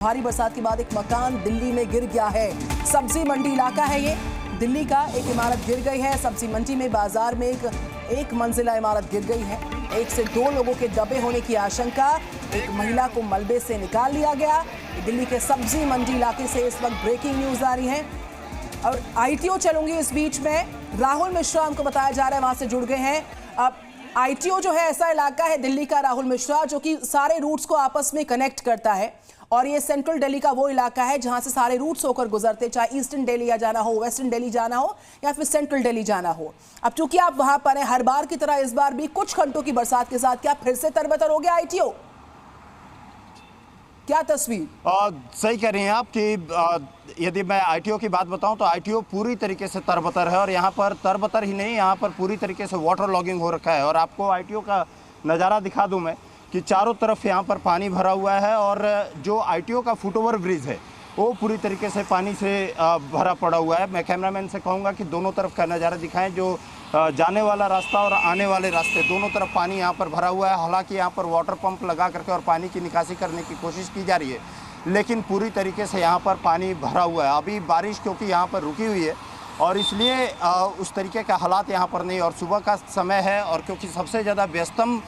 भारी बरसात के बाद एक मकान दिल्ली में गिर गया है। सब्जी मंडी इलाका है ये। दिल्ली का एक इमारत गिर गई है। सब्जी मंडी में बाजार में एक मंजिला इमारत गिर गई है। 1 से 2 लोगों के दबे होने की आशंका। एक महिला को मलबे से निकाल लिया गया। दिल्ली के सब्जी मंडी इलाके से इस वक्त ब्रेकिंग न्यूज आ रही है और आईटीओ चलूंगी इस बीच में। राहुल मिश्रा हमको बताया जा रहा है, वहां से जुड़ गए हैं। अब आईटीओ जो है ऐसा इलाका है दिल्ली का, राहुल मिश्रा, जो कि सारे रूट्स को आपस में कनेक्ट करता है और ये सेंट्रल दिल्ली का वो इलाका है जहां से सारे रूट्स होकर गुजरते, चाहे ईस्टर्न दिल्ली या जाना हो, वेस्टर्न दिल्ली जाना हो या फिर सेंट्रल दिल्ली जाना हो। अब चूंकि आप वहां पर हैं, हर बार की तरह इस बार भी कुछ घंटों की बरसात के साथ क्या फिर से तरबतर हो गया आईटीओ? क्या तस्वीर? सही कह रही हैं आप कि यदि मैं आईटीओ की बात बताऊं तो आईटीओ पूरी तरीके से तरबतर है और यहाँ पर तरबतर ही नहीं, यहाँ पर पूरी तरीके से वाटर लॉगिंग हो रखा है। और आपको आईटीओ का नज़ारा दिखा दूं मैं कि चारों तरफ यहाँ पर पानी भरा हुआ है और जो आईटीओ का फुटओवर ब्रिज है वो पूरी तरीके से पानी से भरा पड़ा हुआ है। मैं कैमरामैन से कहूँगा कि दोनों तरफ का नज़ारा दिखाएं। जो जाने वाला रास्ता और आने वाले रास्ते दोनों तरफ पानी यहाँ पर भरा हुआ है। हालांकि यहाँ पर वाटर पंप लगा करके और पानी की निकासी करने की कोशिश की जा रही है, लेकिन पूरी तरीके से यहाँ पर पानी भरा हुआ है। अभी बारिश क्योंकि यहाँ पर रुकी हुई है और इसलिए उस तरीके का हालात यहाँ पर नहीं। और सुबह का समय है और क्योंकि सबसे ज़्यादा व्यस्तम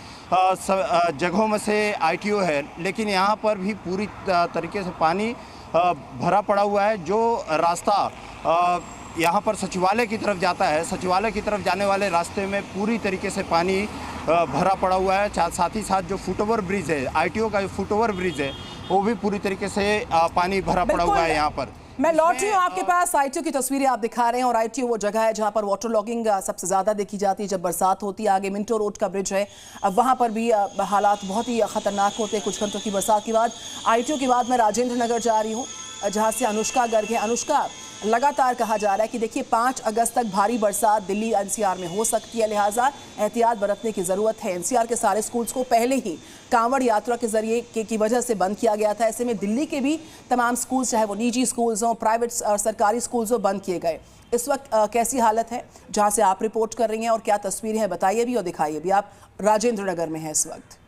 जगहों में से आईटीओ है, लेकिन यहाँ पर भी पूरी तरीके से पानी भरा पड़ा हुआ है। जो रास्ता यहाँ पर सचिवालय की तरफ जाता है, सचिवालय की तरफ जाने वाले रास्ते में पूरी तरीके से पानी भरा पड़ा हुआ है। साथ ही साथ जो फुटओवर ब्रिज है, आईटीओ का जो फुटओवर ब्रिज है, वो भी पूरी तरीके से पानी भरा पड़ा हुआ है यहाँ पर। मैं लौट रही हूँ आपके पास। आईटीओ की तस्वीरें आप दिखा रहे हैं और आईटीओ वो जगह है जहां पर वाटर लॉगिंग सबसे ज्यादा देखी जाती है जब बरसात होती है। आगे मिंटो रोड का ब्रिज है, अब वहां पर भी हालात बहुत ही खतरनाक होते हैं कुछ घंटों की बरसात के बाद। आईटीओ के बाद मैं राजेंद्र नगर जा रही हूँ जहां से अनुष्का गर्ग है। अनुष्का, लगातार कहा जा रहा है कि देखिए 5 अगस्त तक भारी बरसात दिल्ली एनसीआर में हो सकती है, लिहाजा एहतियात बरतने की जरूरत है। एनसीआर के सारे स्कूल्स को पहले ही कांवड़ यात्रा के जरिए की वजह से बंद किया गया था। ऐसे में दिल्ली के भी तमाम स्कूल्स, चाहे वो निजी स्कूल्स हों, प्राइवेट और सरकारी स्कूल्स हों, बंद किए गए। इस वक्त कैसी हालत है जहां से आप रिपोर्ट कर रही हैं और क्या तस्वीरें हैं, बताइए भी और दिखाइए भी। आप राजेंद्र नगर में हैं इस वक्त।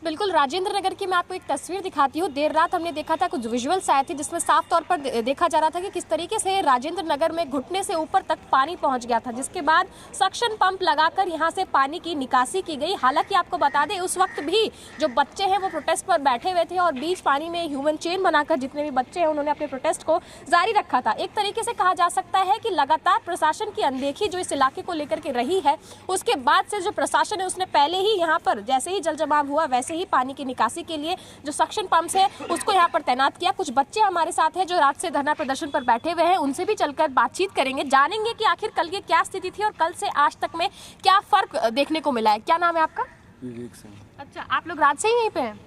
बिल्कुल, राजेंद्र नगर की मैं आपको एक तस्वीर दिखाती हूँ। देर रात हमने देखा था, कुछ विजुअल्स आए थे जिसमें साफ तौर पर देखा जा रहा था कि किस तरीके से राजेंद्र नगर में घुटने से ऊपर तक पानी पहुंच गया था, जिसके बाद सक्शन पंप लगाकर यहां से पानी की निकासी की गई। हालांकि आपको बता दें उस वक्त भी जो बच्चे हैं वो प्रोटेस्ट पर बैठे हुए थे और बीच पानी में ह्यूमन चेन बनाकर जितने भी बच्चे हैं उन्होंने अपने प्रोटेस्ट को जारी रखा था। एक तरीके से कहा जा सकता है कि लगातार प्रशासन की अनदेखी जो इस इलाके को लेकर के रही है, उसके बाद से जो प्रशासन है उसने पहले ही यहाँ पर जैसे ही जल जमाव हुआ वैसे ही पानी की निकासी के लिए जो सक्शन पंप्स है उसको यहाँ पर तैनात किया। कुछ बच्चे हमारे साथ हैं जो रात से धरना प्रदर्शन पर बैठे हुए हैं, उनसे भी चलकर बातचीत करेंगे, जानेंगे कि आखिर कल की क्या स्थिति थी और कल से आज तक में क्या फर्क देखने को मिला है। क्या नाम है आपका? विवेक सिंह। अच्छा, आप लोग रात से ही यहीं पे हैं?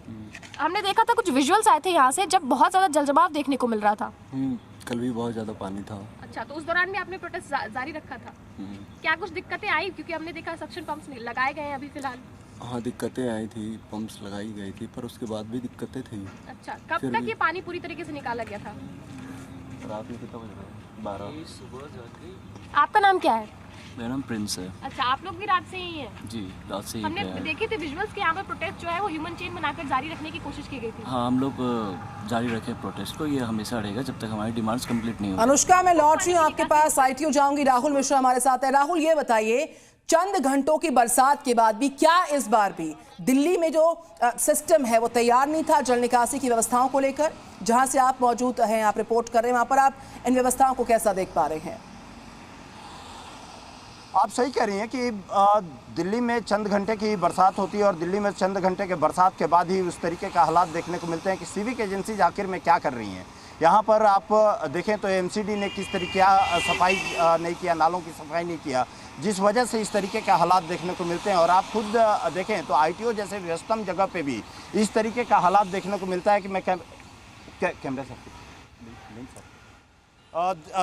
हमने देखा था कुछ विजुअल्स आए थे यहाँ से जब बहुत ज्यादा जल जमाव देखने को मिल रहा था। कल भी बहुत ज्यादा पानी था। अच्छा, तो उस दौरान भी आपने प्रोटेस्ट जारी रखा था? क्या कुछ दिक्कतें आई? क्योंकि हमने देखा सक्शन पंप्स लगाए गए हैं अभी फिलहाल। हाँ, दिक्कतें आई थी, पंप्स लगाई गई थी, पर उसके बाद भी दिक्कतें थी। अच्छा, कब तक ये पानी पूरी तरीके से निकाला गया था? रात में कितना बज रहा है? 12 सुबह जाके। आपका नाम क्या है? मेरा नाम प्रिंस है। अच्छा, आप लोग भी रात से ही हैं? जी, रात से ही हमने देखे थे विजुअल्स के यहाँ पर प्रोटेस्ट जो है वो ह्यूमन चेन बनाकर जारी रखने की कोशिश की गई थी। हाँ, हम लोग जारी रखे प्रोटेस्ट को, ये हमेशा रहेगा जब तक हमारी डिमांड्स कंप्लीट नहीं होगी। अनुष्का, मैं लौट रही हूँ आपके पास। आईटीओ जाऊंगी। राहुल मिश्रा हमारे साथ है। राहुल, ये बताइए, चंद घंटों की बरसात के बाद भी क्या इस बार भी दिल्ली में जो सिस्टम है वो तैयार नहीं था जल निकासी की व्यवस्थाओं को लेकर? जहां से आप मौजूद हैं, आप रिपोर्ट कर रहे हैं, वहां पर आप इन व्यवस्थाओं को कैसा देख पा रहे हैं? आप सही कह रही हैं कि दिल्ली में चंद घंटे की बरसात होती है और दिल्ली में चंद घंटे के बरसात के बाद ही उस तरीके का हालात देखने को मिलते हैं कि सिविक एजेंसीज आखिर में क्या कर रही हैं। यहाँ पर आप देखें तो एमसीडी ने किस तरीके सफाई नहीं किया, नालों की सफाई नहीं किया, जिस वजह से इस तरीके के हालात देखने को मिलते हैं। और आप खुद देखें तो आईटीओ जैसे व्यस्तम जगह पे भी इस तरीके का हालात देखने को मिलता है कि मैं कैमरे से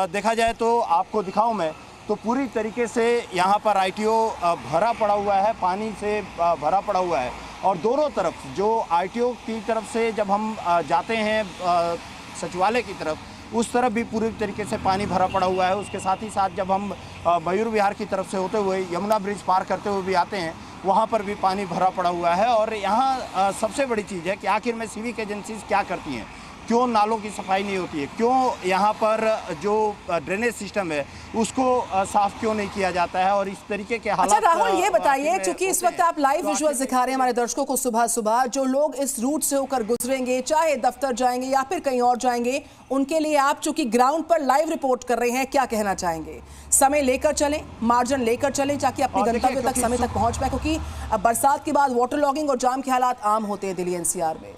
देखा जाए तो आपको दिखाऊं मैं तो पूरी तरीके से यहाँ पर आईटीओ भरा पड़ा हुआ है, पानी से भरा पड़ा हुआ है। और दोनों तरफ जो आईटीओ की तरफ से जब हम जाते हैं सचिवालय की तरफ, उस तरफ भी पूरी तरीके से पानी भरा पड़ा हुआ है। उसके साथ ही साथ जब हम मयूर विहार की तरफ से होते हुए यमुना ब्रिज पार करते हुए भी आते हैं वहाँ पर भी पानी भरा पड़ा हुआ है। और यहाँ सबसे बड़ी चीज़ है कि आखिर में सिविक एजेंसीज क्या करती हैं, क्यों नालों की सफाई नहीं होती है, क्यों यहाँ पर जो ड्रेनेज सिस्टम है उसको साफ क्यों नहीं किया जाता है, और इस तरीके के हालात। अच्छा राहुल, ये बताइए, क्योंकि इस वक्त आप लाइव विजुअल्स दिखा रहे हैं हमारे दर्शकों को, सुबह सुबह जो लोग इस रूट से होकर गुजरेंगे, चाहे दफ्तर जाएंगे या फिर कहीं और जाएंगे, उनके लिए आप चूंकि ग्राउंड पर लाइव रिपोर्ट कर रहे हैं, क्या कहना चाहेंगे? समय लेकर चलें, मार्जिन लेकर चलें, ताकि अपने गंतव्य तक समय तक पहुंच पाए, क्योंकि अब बरसात के बाद वाटर लॉगिंग और जाम के हालात आम होते हैं दिल्ली एनसीआर में।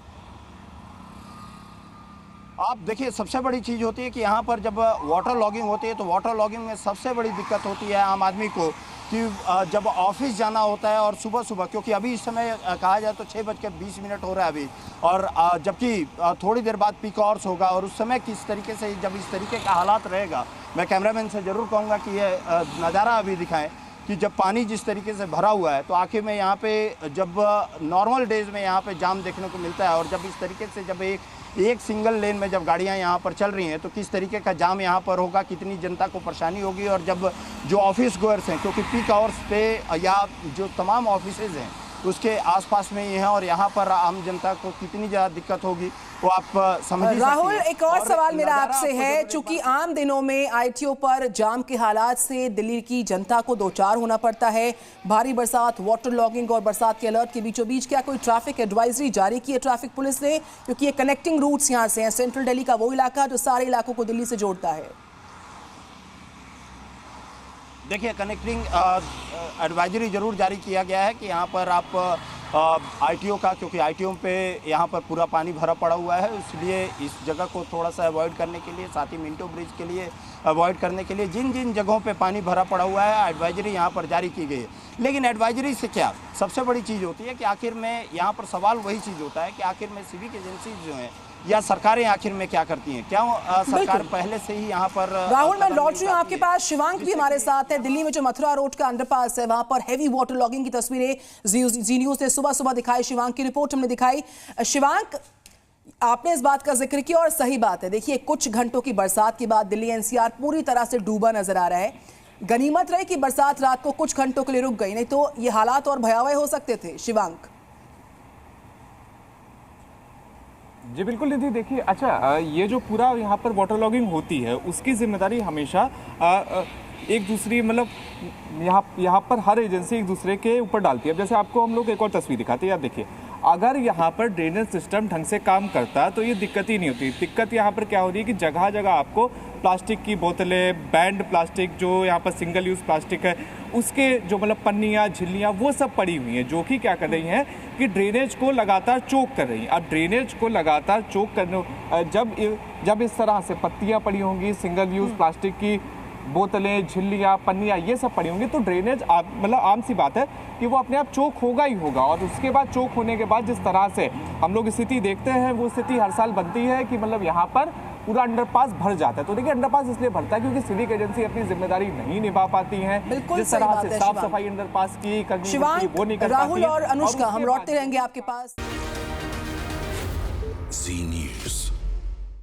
आप देखिए, सबसे बड़ी चीज़ होती है कि यहाँ पर जब वाटर लॉगिंग होती है तो वाटर लॉगिंग में सबसे बड़ी दिक्कत होती है आम आदमी को कि जब ऑफिस जाना होता है और सुबह सुबह, क्योंकि अभी इस समय कहा जाए तो 6:20 हो रहा है अभी, और जबकि थोड़ी देर बाद पीक आवर्स होगा, और उस समय किस तरीके से, जब इस तरीके का हालात रहेगा, मैं कैमरामैन से ज़रूर कहूँगा कि ये नज़ारा अभी दिखाएं कि जब पानी जिस तरीके से भरा हुआ है, तो आखिर में यहाँ पे जब नॉर्मल डेज़ में यहाँ पे जाम देखने को मिलता है, और जब इस तरीके से जब एक सिंगल लेन में जब गाड़ियाँ यहाँ पर चल रही हैं तो किस तरीके का जाम यहाँ पर होगा, कितनी जनता को परेशानी होगी। और जब जो ऑफिस गोअर्स हैं, क्योंकि पीक आवर्स पे या जो तमाम ऑफिसेज हैं उसके आसपास में ही हैं, और यहाँ पर आम जनता को कितनी ज़्यादा दिक्कत होगी वो आप समझ। राहुल, एक और सवाल मेरा आपसे है, चूंकि आम दिनों में आईटीओ पर जाम के हालात से दिल्ली की जनता को दो चार होना पड़ता है, भारी बरसात, वाटर लॉगिंग और बरसात के अलर्ट के बीचों बीच क्या कोई ट्रैफिक एडवाइजरी जारी की है ट्रैफिक पुलिस ने? क्योंकि ये कनेक्टिंग रूट्स यहाँ से हैं, सेंट्रल दिल्ली का वो इलाका जो सारे इलाकों को दिल्ली से जोड़ता है। देखिए, कनेक्टिंग एडवाइजरी ज़रूर जारी किया गया है कि यहाँ पर आप आईटीओ का, क्योंकि आईटीओ पे यहाँ पर पूरा पानी भरा पड़ा हुआ है, इसलिए इस जगह को थोड़ा सा अवॉइड करने के लिए, साथ ही मिंटो ब्रिज के लिए अवॉइड करने के लिए जिन जिन जगहों पे पानी भरा पड़ा हुआ है एडवाइजरी यहाँ पर जारी की गई है। लेकिन एडवाइजरी से क्या, सबसे बड़ी चीज़ होती है कि आखिर में यहाँ पर सवाल वही चीज़ होता है कि आखिर में सिविक एजेंसीज जो हैं या सरकारें आखिर में क्या करती हैं, क्या सरकार पहले से ही यहाँ पर। राहुल, मैं लौट रही हूँ आपके पास, शिवांक भी हमारे साथ है। दिल्ली में जो मथुरा रोड का अंडरपास है वहां पर हैवी वाटर लॉगिंग की तस्वीरें जी न्यूज़ ने सुबह सुबह दिखाई, शिवांक की रिपोर्ट हमने दिखाई। शिवांक, आपने इस बात का जिक्र किया और सही बात है, देखिए कुछ घंटों की बरसात के बाद दिल्ली एनसीआर पूरी तरह से डूबा नजर आ रहा है। गनीमत रहे कि बरसात रात को कुछ घंटों के लिए रुक गई, नहीं तो ये हालात और भयावह हो सकते थे। शिवांक जी बिल्कुल निधि, देखिए अच्छा, ये जो पूरा यहाँ पर वाटर लॉगिंग होती है उसकी जिम्मेदारी हमेशा एक दूसरी, मतलब यहाँ पर हर एजेंसी एक दूसरे के ऊपर डालती है। अब जैसे आपको हम लोग एक और तस्वीर दिखाते हैं, आप देखिए, अगर यहाँ पर ड्रेनेज सिस्टम ढंग से काम करता तो ये दिक्कत ही नहीं होती। दिक्कत यहाँ पर क्या हो रही है कि जगह जगह आपको प्लास्टिक की बोतलें, बैंड प्लास्टिक, जो यहाँ पर सिंगल यूज़ प्लास्टिक है, उसके जो मतलब पन्नियाँ, झिल्लियाँ, वो सब पड़ी हुई हैं, जो कि क्या कर रही हैं कि ड्रेनेज को लगातार चोक कर रही हैं। अब ड्रेनेज को लगातार चोक करने, जब इस तरह से पत्तियाँ पड़ी होंगी, सिंगल यूज़ प्लास्टिक की बोतलें, झिल्लियाँ, पन्नियाँ, ये सब पड़ी होंगी, तो ड्रेनेज मतलब आम सी बात है कि वो अपने आप चोक होगा ही होगा। और उसके बाद चोक होने के बाद जिस तरह से हम लोग स्थिति देखते हैं, वो स्थिति हर साल बनती है कि मतलब यहाँ पर पूरा अंडरपास भर जाता है। तो देखिए, अंडरपास इसलिए भरता है क्योंकि सिविक एजेंसी अपनी जिम्मेदारी नहीं निभा पाती है, जिस तरह से साफ सफाई अंडरपास की करनी होती है वो नहीं कर पाती है। राहुल और अनुष्का, हम लौटते रहेंगे आपके पास।